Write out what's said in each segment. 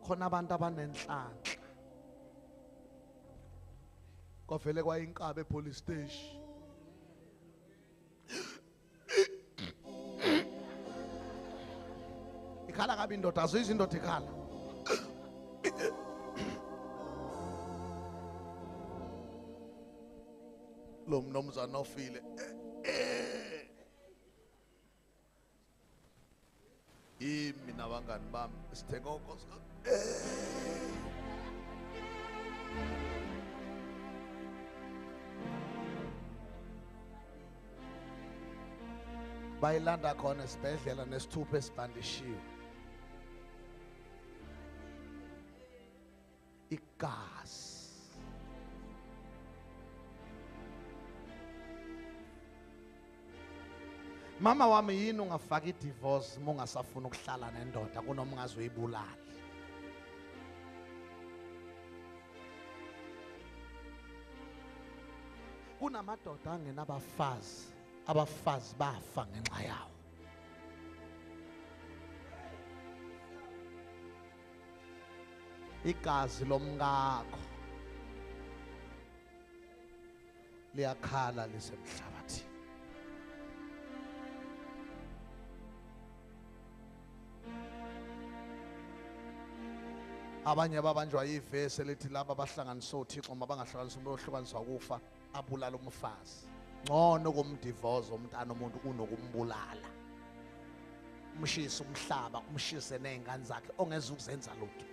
khona abantu abanenhlanhla kwavele kwayinkaba epolice station ikhala kabi indoda azuyizwa indoda ikhala lo mnomzana ofile mina abangani bami sithenga uNkosi bayilanda khona esibhedlela nesithupha esibandishiwe igazi mama wami yini ungafaka idivorce uma ungasafuna ukuhlala nendoda kunoma ungazoyibulala kunamadoda angenabafazi abafazi bafa ngenxa yawo igazi lomngakho liyakhala lisemhlabathini abanye babanjwa yivese lethi laba abahlanganisa uThixo mabangahlanganisa umuntu ohlukaniswa ukufa abulala umfazi ngcono kumdivozo umntana umuntu kunokumbulala umshisa umhlaba umshise nezingane zakhe ongeza ukuzenza lutho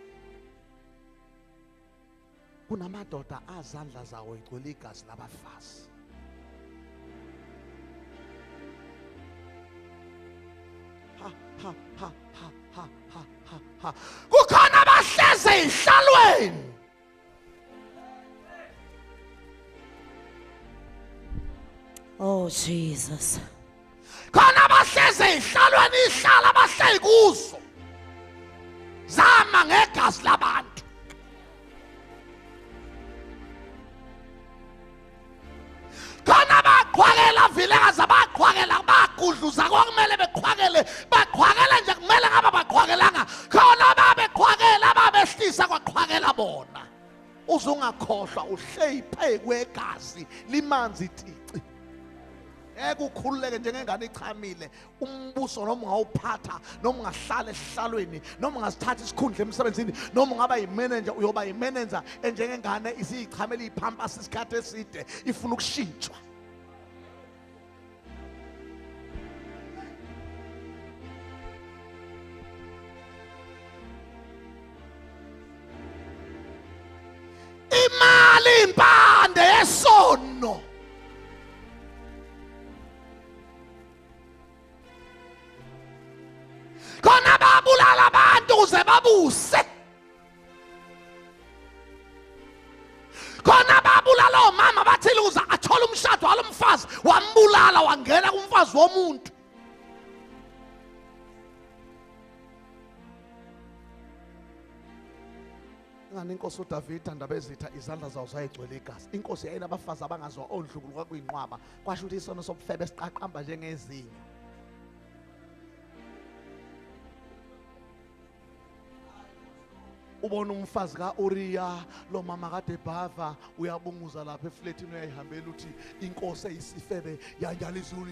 kunamadoda azandla zawo igcwele igazi labafazi kukhona abahleze ehlalweni Oh Jesus. khona abahleze ehlalweni ihlala abahleli kuzo zama ngegazi labantu khona baqhwakela vilekazi abaqhwakela bagudluza kokumele beqhwakele baqhwakela nje kumele ngaba baqhwakelanga khona babeqhwakela babehlisa kwaqhwakela bona uzungakhohlwa uhleli phe kwegazi limanzi tici ekukhululeke njengengane ichamile umbuso noma ungawuphatha noma ungahlala esihlalweni noma ungasithatha isikhundla emsebenzini noma ungaba yimanager uyoba yimanager enjengengane isichamela iphampa isikhathi eside ifuna ukushintshwa imali impande yesono khona babulala abantu ukuze babuse khona babulala omama bathile ukuze athole umshado walomfazi wambulala wangena kumfazi womuntu ngani inkosi uDavid andabezitha izandla zawo zayigcwele igazi inkosi yayinabafazi abangazwa ondlukulu kwakuyinqwaba kwasho ukuthi isono sobufebe esiqaqamba njengezinyo ubona umfazi kaUriya lo mama kade bava uyabunguza lapha efletini uyayihambela uthi inkosi eyisifebe yanjalo izulu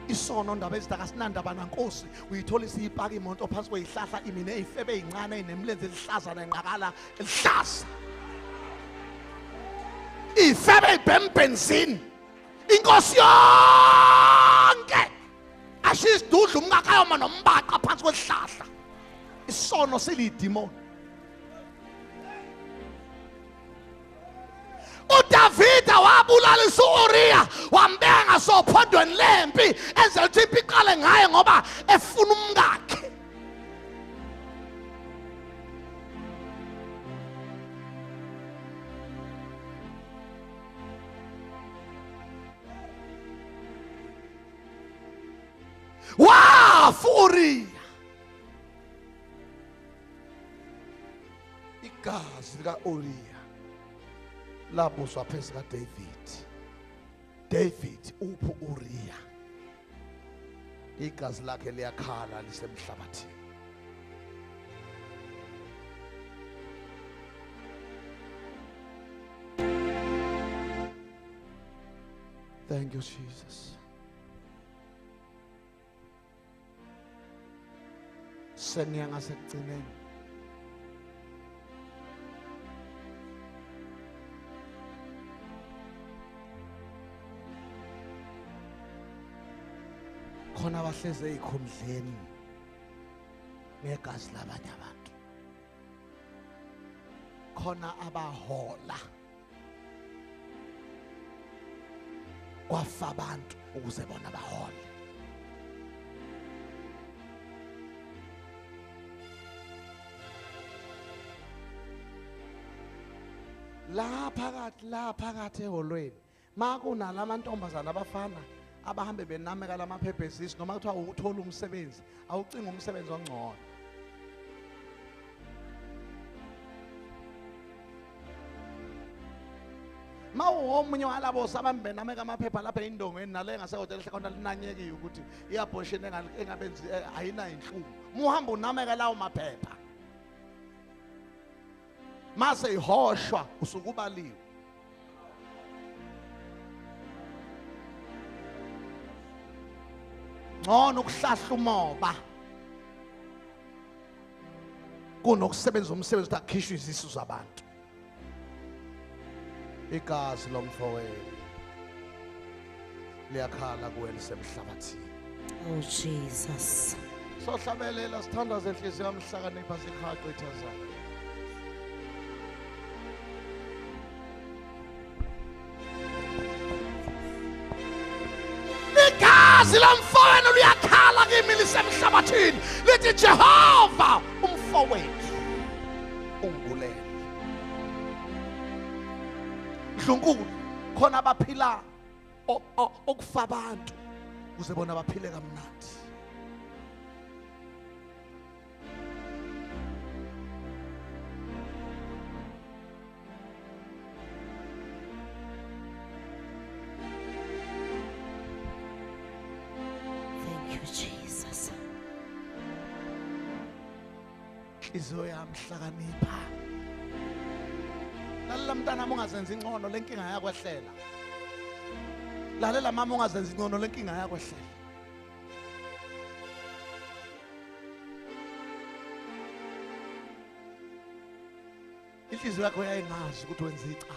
isono ndaba ezidaka sinandaba nankosi uyithola isiyipaka imoto phansi kweyihlahla imine eyifebe ezincane ezinemlenze elihlaza nenqakala elihlaza ifebe ibhembenzini inkosi yonke ashisidudla umkakayoma nombaqa phansi kwesihlahla isono silidimoni uDavida wabulalisa uUriya wambeka ngasophondweni lempi enze ukuthi iqale ngaye ngoba efuna umkakhe wafa uUriya igazi likaUriya labuswa phezu kaDavid. David uphu Uriah, igazi lakhe liyakhala lisemhlabathini. Thank you, Jesus. Sengiyanga sekugcineni. Khona abahleze ezikhundleni negazi labanye abantu. Khona abahola kwafa abantu ukuze bona bahole. La phakathi eholweni makunala amantombazana abafana abahambe benameka lamaphephesisi noma kuthiwa uthola umsebenzi awucinga umsebenzi ongcono. Mawuomunye walabo sabambe nameka amaphepha lapha endongweni nale ngasehotel hlekona linanyekile ukuthi iabortion engabenzi ayina inhlungu. Muhamba unameka lawo maphepha. Mase ihoshwa usukubaliwe. Ngcono ukuhlahla umoba kunokusebenza umsebenzi utakhishwa izisu zabantu. Igazi lomfowenu liyakhala kuwe lisemhlabathini. Oh Jesus. Sohlabelela sithandaze inhliziyo yamhlakanipha sikhaqe ithazana. Igazi lomfowenu liyakhala kimi lisemhlabathini lithi Jehova umfowethu ungulele. Ndlunkulu khona abaphila okufa abantu kuze bona baphile kamnandi. Thank you, Jesus. Inhliziyo yami hlakanipha. Lalela mntana ungazenza ingcono lenkinga yakwehlela. Lalela mama ungazenza ingcono lenkinga yakwehlela. Inhliziyo yakho yayingazi ukuthi wenza icala.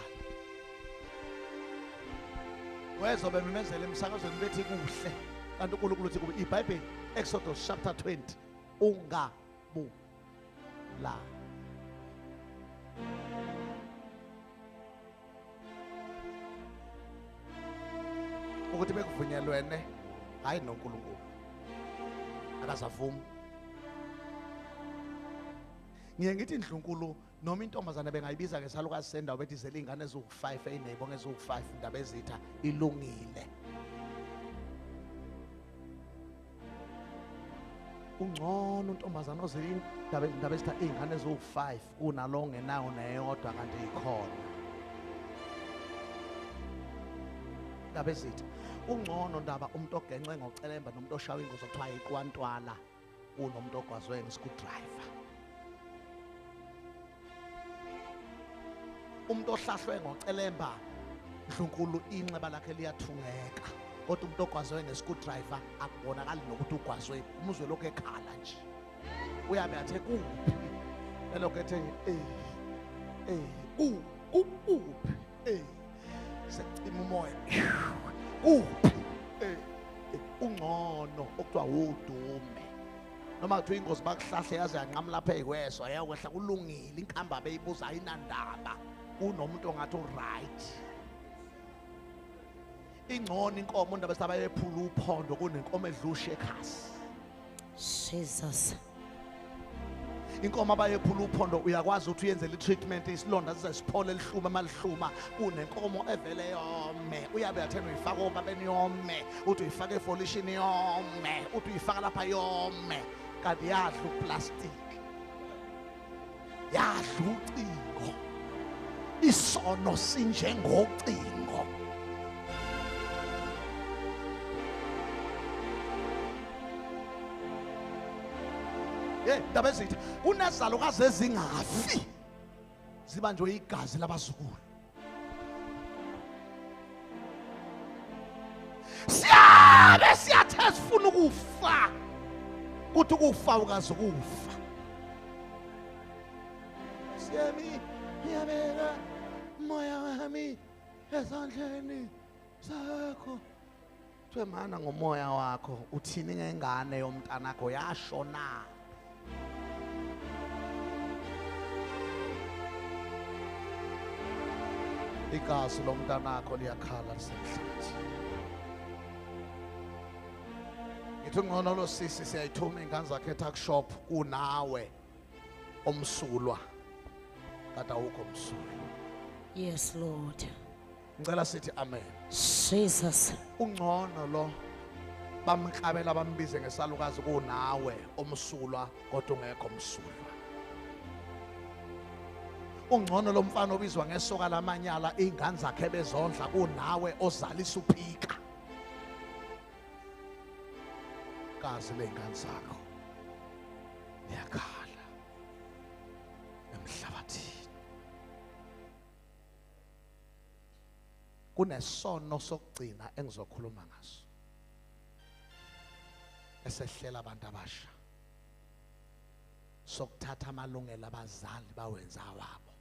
Wezobe memezela emsakazweni bethi kuhle kanti uNkulunkulu uthi kuba iBhayibheli Exodus chapter 20 ungabulali. Ukuthi bekuvunyelwene hayi noNkulunkulu akazavumi. Ngiyengithi Ndlunkulu noma intombazana bengayibiza ngesalukazi sendawo bethi zela ingane eziwu5 einezibonge eziwu5 indaba ezitha ilungile. Ungcono untombazana ozela indaba ezitha ingane eziwu5 kunalo ongenayo neyodwa kanti ikhona. Indaba ezitha ungcono ndaba umuntu ogenxe ngocelemba nomuntu oshawa ingozi okuthiwa iqwantwala kunomuntu ogwazwe ngescrewdriver. Umuntu ohlahlwe ngocelemba Ndlunkulu inxeba lakhe liyathungeka kodwa umuntu ogwazwe ngescrewdriver akubonakali nokuthi ugwazwe umuzwe lokho ekhala nje uyabe athe kuphi elokho ethe kuphi secima umoya kuphi ungcono okuthiwa udume noma kuthiwa ingozi bakuhlahle yaze yanqamu lapha eyikweso ayakwehla kulungile inkhamba beyibuza ayinandaba unomuntu ongathi right. Ingcono inkomo ndaba sabayephula uphondo kunenkomo edlusha ekhasi. Jesus. Inkomo abayephula uphondo uyakwazi ukuthi uyenzele treatment isilonda size siphole lihluma malihluma kunenkomo evele yome uyabe yathena uyifaka obabeni yome uthi uyifaka efolishini yome uthi uyifaka lapha yome kanti yadla uplastic yadla ucingo isono sinjengocingo. Ndaba ezithi kunezalukazi ezingafi zibanjwe igazi labazukulu. Siyabe siyathe sifuna ukufa, kuthi ukufa ukazi ukufa. Siyami ngiyabeka moya wami esandleni sakho. Thwe mana ngomoya wakho uthini ngengane yomntanakho yashona. Igazi lomntanakho liyakhala lisemhlathi. Ngithi ngcono lo sisi siyayithuma ingane zakhe eTuckshop kunawe omsulwa kade awukho msulwa. Yes, Lord. Ngicela sithi amen. Jesus. Ungcono lo bamklabela bambize ngesalukazi kunawe omsulwa kodwa ungekho msulwa. Ungcono lo mfana obizwa ngesoka lamanyala ingane zakhe bezondla kunawe ozalisa uphika. Kazi lengane zakho yakhala emhlabathini. Kunesono sokugcina engizokhuluma ngaso esehlela abantu abasha, sokuthatha amalungelo abazali bawenza wabo.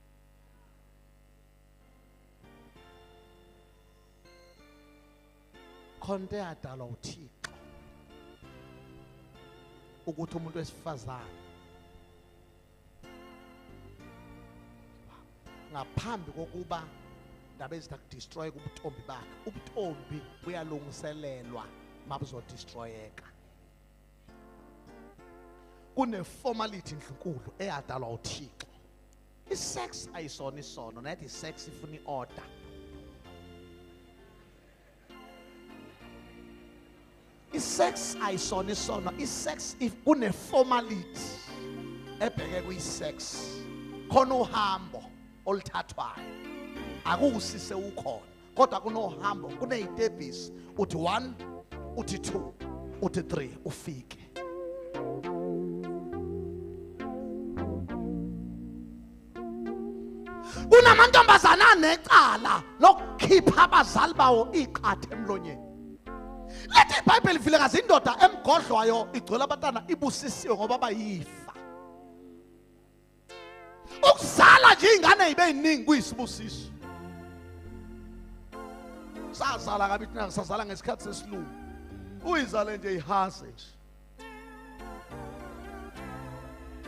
Khonto yadalwa uThixo ukuthi umuntu wesifazane ngaphambi kokuba ndaba ezitha kudestroy ubutombi bakhe, ubutombi buyalungiselelwa mabuzodestroyeka. Kuneformality enkulu eyadalwa uThixo. Isex ayisona isono, nathi isex ifuna iorder. Isex ayisona isono, isex if kuneformality ebheke kuyisex. Khona uhambo oluthathwayo. Akusise ukhona, kodwa kunohambo, kunezitebhisi, uthi 1, uthi 2, uthi 3 ufike. Kunamantombazana anecala lokukhipha abazali bawo iqathe emlonyeni. Lethi iBhayibheli vile kazi indoda emgodlwayo igcwele abantwana ibusisiwe ngoba bayifa. Ukuzala nje ingane ibe yiningi kuyisibusiso. Sazala kabi thina sazala ngesikhathi sesilungu. Uyizale nje ihase nje.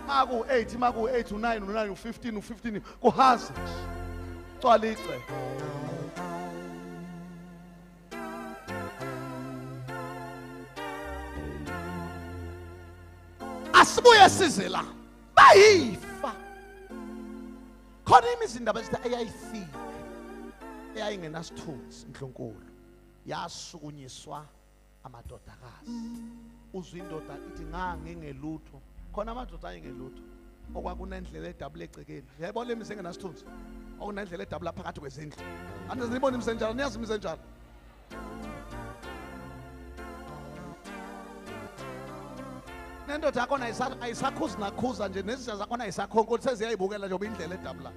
Maku 8, maku 8 u9 u9 u15 u15 kuhase nje. Cwalice. Asibuye size la. Bayifa. Khona imizindaba ezithi eyayifika. Eyayingenasithunzi uNkulunkulu. Yasukunyiswa amadodakazi. Uzwe indoda ithi ngangengelutho. Khona amadoda ayingelutho. Okwakunendlela edabule ecekeni. Yayibona lemize engenasithunzi. Okunendlela edabula phakathi kwezindlu. Anize nibona imisenjalo, niyazi imisenjalo. Nendoda yakona ayisakhuzi nakhuza nje nezizwe zakhona ayisakhonkola seziyayibukela nje indlela edabula.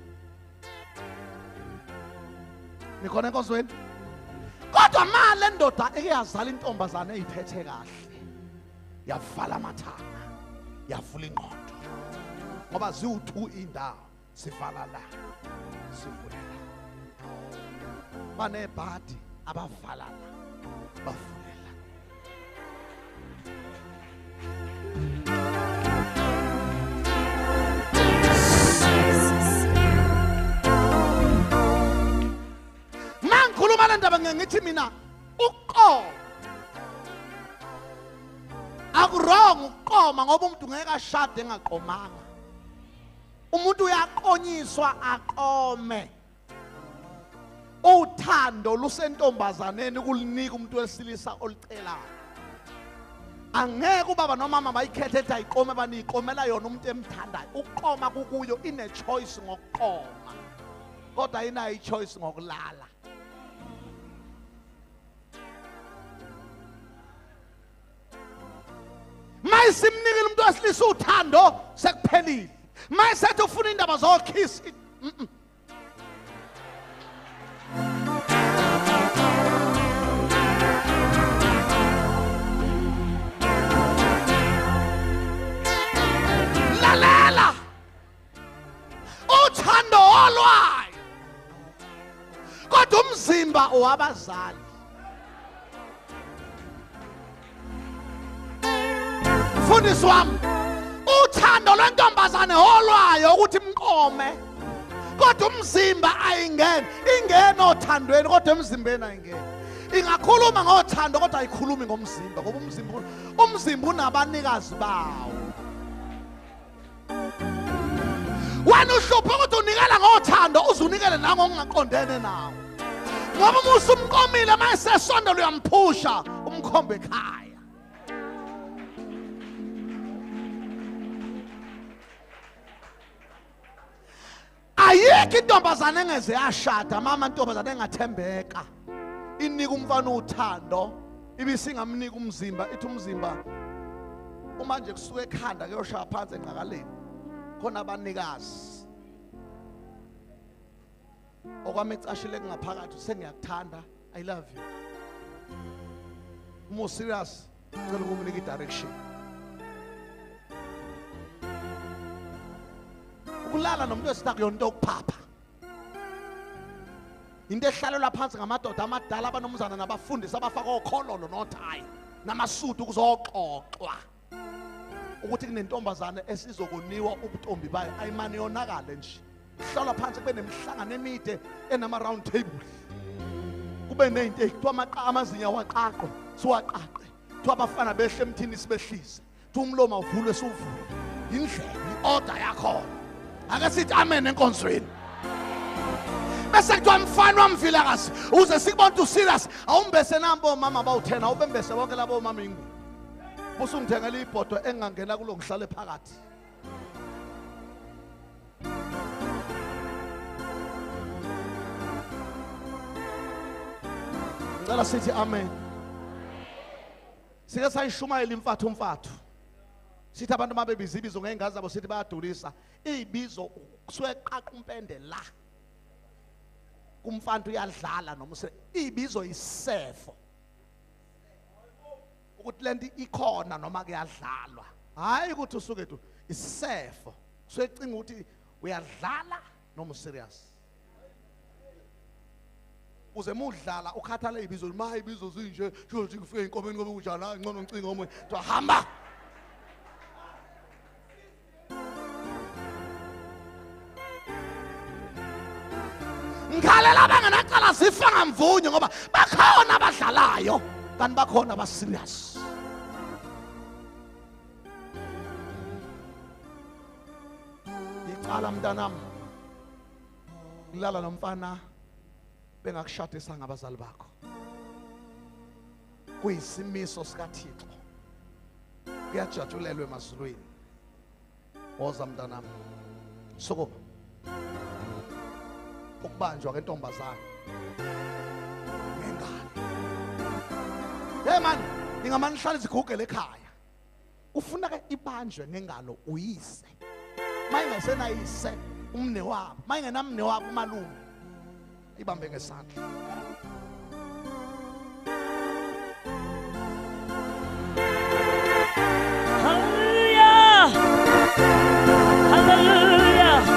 Nikhona enkozweni? Kodwa manje le ndoda ekuyazala intombazane eziphethe kahle. Yavala amathanga, yavula ingqondo. Ngoba ziwu2 indawo, sivala la, sivula la. Banebhadi abavala la, bavulela. Mangikhuluma le ndaba ngithi mina uqobo akurong uqoma ngoba umuntu ngeke ashade engaqomanga. Umuntu uyaqonyiswa aqome. Uthando lusentombazaneni kulinika umuntu wesilisa olicelayo. Angeke ubaba nomama bayikhethe ethi ayiqome baniqomela yona umuntu emthandayo. Uqoma kukuyo ine choice ngokuqoma. kodwa ayinayo ichoice ngokulala. Mayisimnikile umuntu wesilisa uthando sekuphelile. Mayisethi ufuna indaba zokiss. Lalela. Uthando olwayo. Kodwa umzimba owabazali. Mfundisi wami, uthando lwentombazane olwayo ukuthi mqome. Kodwa umzimba ayingeni. Ingena othandweni kodwa emzimbeni ayingeni. Ingakhuluma ngothando kodwa ayikhulumi ngomzimba ngoba umzimba unabanikazi bawo. Wena uhlupha ukuthi unikela ngothando uzunikele nangokungaqondene nawo. Ngoba umusa umqomile mayesesonto uyamphusha umkhombe ekhaya. Ayikho intombazane engeze yashada mama intombazane engathembeka inika umfana uthando ibisingamnika umzimba ithi umzimba uma nje kusuka ekhanda kuyoshaya phansi enqakaleni khona abanikazi okwami ecashile kungaphakathi sengiyakuthanda I love you more serious ngicela ukumnika i-direction ukulala nomuntu wesithathu yonto okuphapha into ehlalelwa phansi ngamadoda amadala abanomzana nabafundisi abafaka okhololo nothayi namasudu ukuzoxoxwa ukuthi kunentombazane esizokuniwa ubuntombi bayo ayimane yonakale nje hlala phansi kube nemhlangano emide enama round table kube nezinto ekuthiwa amazinya waqaqwe siwaqaqe kuthiwa abafana behle emthini sibehlise kuthi umlomo uvulwe suvule indlela iorder yakho ake sithi amen enkonzweni bese kuthiwa mfana wamvilakazi uze sikubona u serious awumbese nambo mama bawu10 awubembese bonke labo mama ingu busungithengela ibhodo engangena kulo ngihlale phakathi ngicela sithi amen sike sayishumayela imfathu umfathu sithi abantu mabebiza ibizo ngeengazi zabo sithi bayadulisa izibizo kusuke qaqa umpende la kumfantu uyadlala noma izibizo isefo ukuthi lento ikhona noma kuyadlalwa hayi ukuthi usuke tu isefo kusuke cinga ukuthi uyadlala noma serious uze mudlala ukhathala izibizo ma izibizo zinje nje kufike inkomeni ngoba unjani ngcono ngicinga omunye to hamba ngikhalela abangenacala zifa ngamvunyo ngoba bakhona abadlalayo kanti bakhona abaserious icala mntanami ngilala nomfana bengakushadisa ngabazali bakho kuyisimiso sikaThixo kuyajatshulelwa emazulwini woza mntanami sokupha ukubanjwa kwentombazane ngengane hey man ningamani hlala izigugele ekhaya ufuna ke ibanjwe ngengalo uyise mayingasena yise umne wabo mayingenamne wabo umalume ibambe ngesandla Hallelujah Hallelujah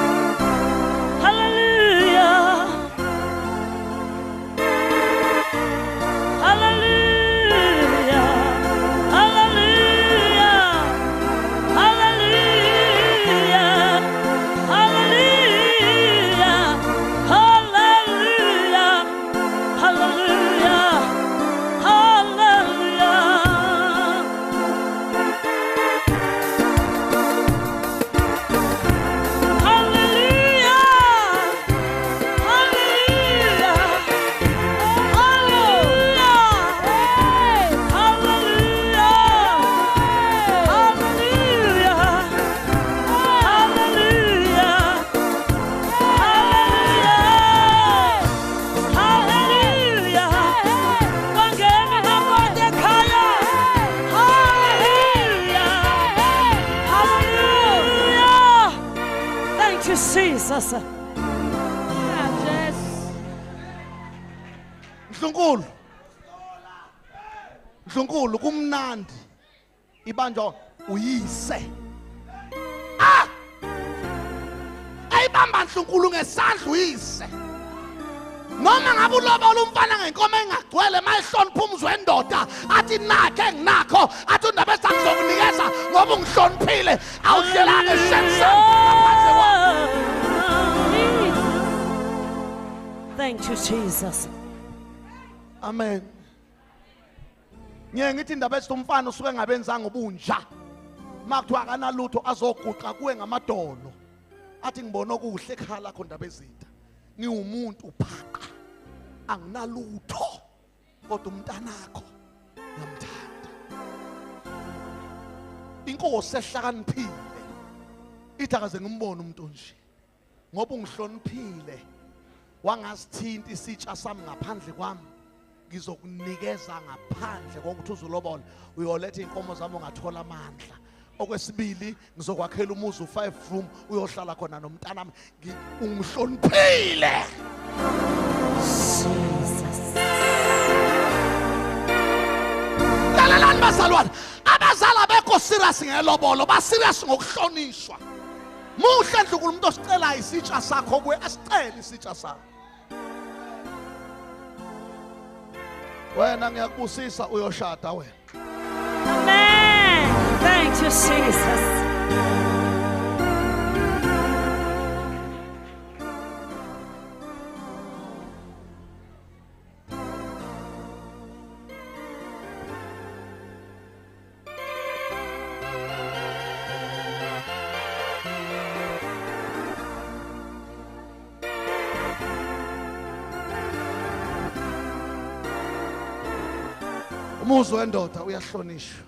Jesus. Yes. Mhlunkulu kumnandi ibanjwa uyise. Ayibamba Mhlunkulu ngesandla uyise. Noma ngabe ulobola umfana ngenkomo engagcwele mayihlonipha umzwendoda athi nakhe nginakho athi undaba esakuzokunikeza ngoba ungihloniphile awuhlelanga esemsamo ngaphandle kwami. Thank you, Jesus. Amen. Ngithi indaba ethi umfana usuke ngabenzanga ubunja. Makuthiwa akanalutho azoguqa kuwe ngamadolo. Athi ngibona okuhle ekhaya lakho ndaba ezitha. Ngiwumuntu phaqa. Anginalutho kodwa umntanakho ngiyamthanda. Inkosi ehlakaniphile ithi akaze ngimbone umuntu nje ngoba ungihloniphile wangasithinta isitsha sami ngaphandle kwami ngizokunikeza ngaphandle kokuthi uzulobola uyoletha inkomo zami ungathola amandla. Okwesibili ngizokwakhela umuzi u5 room uyohlala khona nomntanami ungihloniphile. Jesus. Lalelani bazalwane, abazali abekho serious ngelobolo, ba serious ngokuhlonishwa. Muhle Ndlunkulu umuntu osicela isitsha sakho kuwe asicela isitsha sakho. Wena ngiyakubusisa uyoshada wena. Amen. Thank you, Jesus. Umuzi wendoda uyahlonishwa.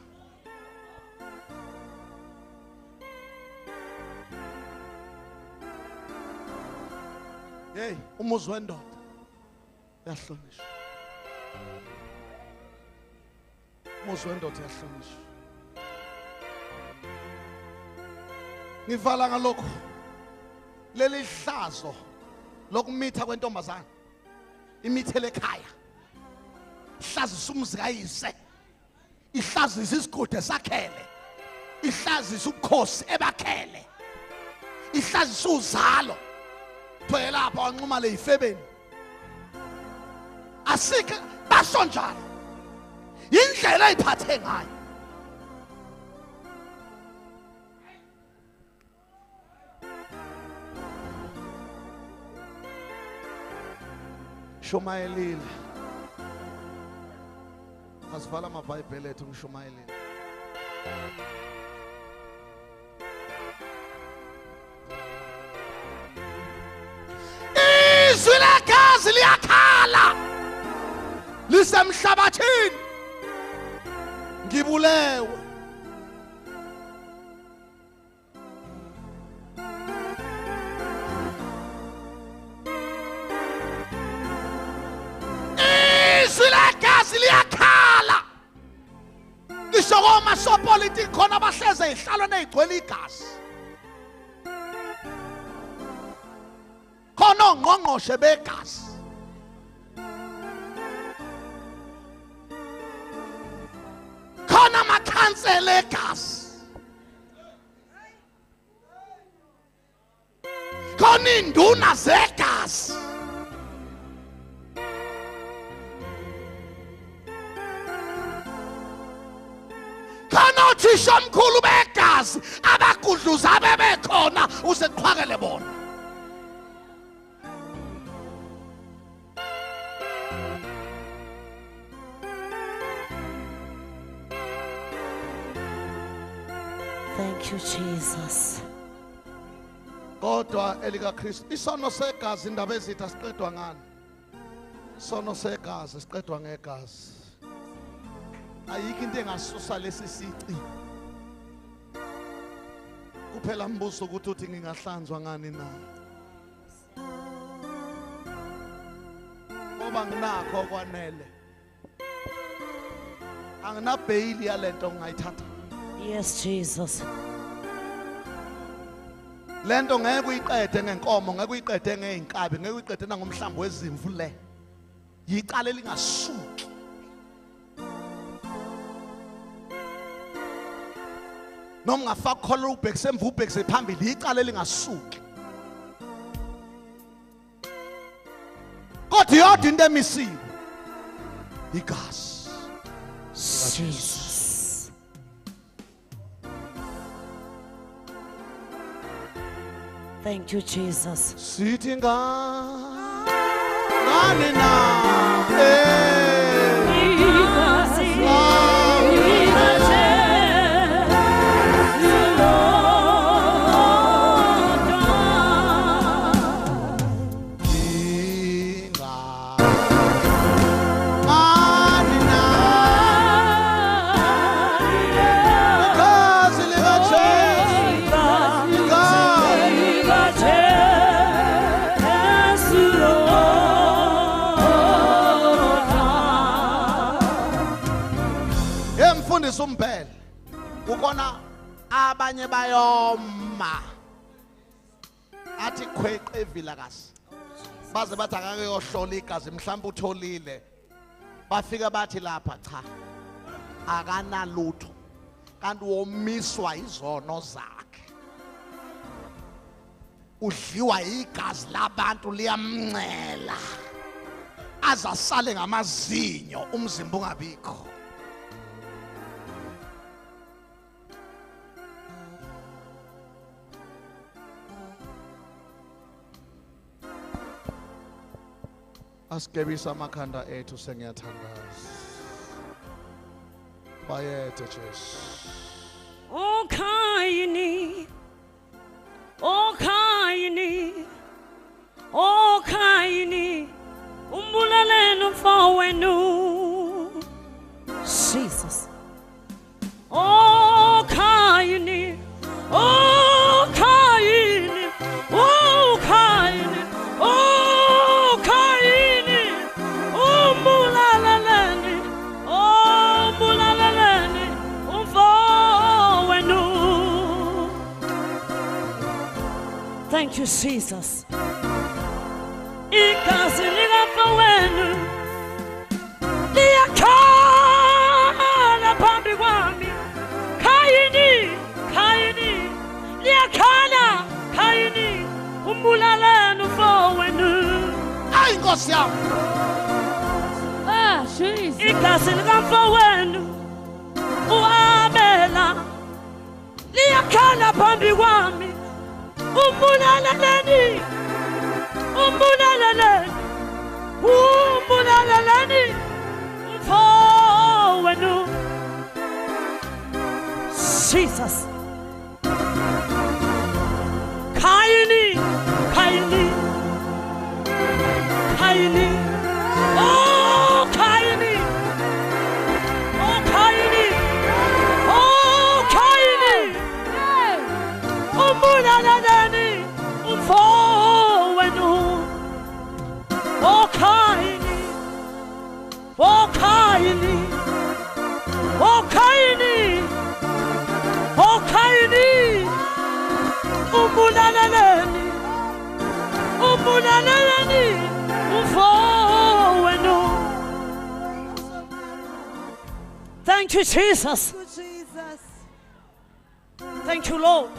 Hey, umuzi wendoda uyahlonishwa. Umuzi wendoda uyahlonishwa. Ngivala ngalokho leli hlazo lokumitha kwentombazana. Imithele ekhaya. Ihlazisa umuzi kayise. Ihlazisa isigode sakhele. Ihlazisa ubukhosi ebakhele. Ihlazisa uzalo. Phela lapha wanquma leyifebeni. Asike basho njalo. Indlela ayiphathe ngayo. Shumayelile. Asivala amabhayibheli ethu ngishumayelile. Izwi legazi liyakhala lisemhlabathini. Ngibulewe. Izwi legazi liyakhala. Isokoma sopolitiki khona abahleze ezihlalweni ezigcwele igazi. Khona ongqongqoshe begazi. Khona amakhansela egazi. Khona induna zegazi. Khona othisha omkhulu begazi abagudluza abebekhona useqhwakele bona. Thank you, Jesus. Kodwa elika Kristu isono segazi indaba ezitha siqedwa ngani? Isono segazi siqedwa ngegazi. Ayikho into engasusa lesi sici. Kuphela mbuzo ukuthi uthi ngingahlanzwa ngani na? Ngoba nginakho kwanele. Angina bail yalento ngayithatha. Yes, Jesus. lento ngeke uyiqede ngenkomo, ngeke uyiqede ngeinkabi, ngeke uyiqede nangomhlambi wezimvu le. Yiqale lingasuki. Noma ungafaka khola ubhekise emva ubhekise phambili, yiqale lingasuki. Kodwa yodwa into emisiwe igazi. Jesus. Thank you, Jesus. Sithi ngani na umphele ukona abanye bayoma athi khweqe evilakazi baze bathi akake yohlola igazi mhlawumbe utholile bafika bathi lapha cha akanalutho kanti womiswa izono zakhe udliwa igazi labantu liyamncela azasale ngamazinyo umzimba ungabikho. Asikebisa amakhanda ethu sengiyathandaza. Bayethe Jesu. Oh Kaini, oh Kaini, oh Kaini, umbulalelo mfowenu. Jesus. Oh Kaini, oh Kaini, oh Kaini, oh Kaini, umbulaleleni, umbulaleleni, umfowenu. Thank you, Jesus. Igazi likamfowenu liyakhala phambi kwami. Kaini, Kaini, liyakhala. Kaini, umbulaleni umfowenu. Hayi Nkosi yami. Jesus. Igazi likamfowenu uAbela liyakhala phambi kwami. Umbulaleni, umbulaleni, umbulaleni umfowenu. Jesus. Kaini, Kaini, Kaini, oh Kaini, oh Kaini, oh Kaini, umbulaleni umfowenu. Oh Kaini, oh Kaini, oh Kaini, oh Kaini, umbulaleni, umbulaleni umfowenu. Thank you, Jesus. Thank you, Lord.